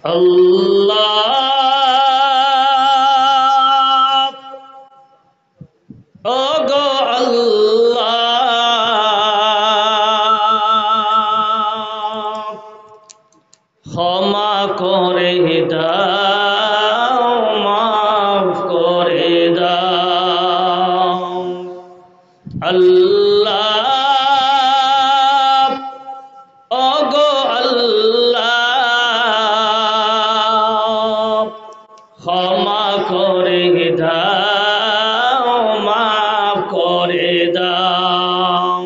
আল্লাহ ওগো আল্লাহ ক্ষমা করে দাও মাফ করে দাও আল্লাহ ওগো আল্লাহ ক্ষমা করে দাও মাফ করে দাও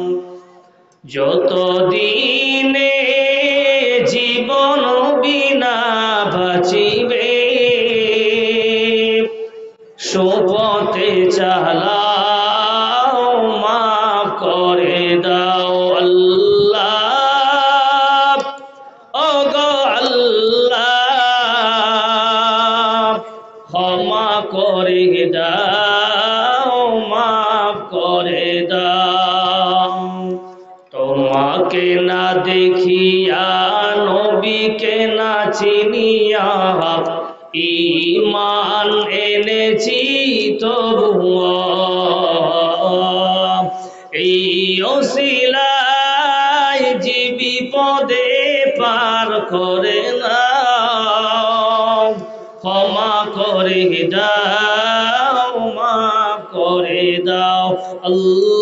যত দিনে জীবন বিনা বাঁচিবে সুপথে চালাও মাফ করে দাও আল্লাহ ওগো আল্লাহ ক্ষমা করে দাও মাফ করে দাও তোমাকে না দেখিয়া নবীকে না চিনিয়া ঈমান এনেছি তবুও এই ওসিলায় যে বিপদে পার করে নাও ক্ষমা করে দাও মাফ করে দাও আল্লাহ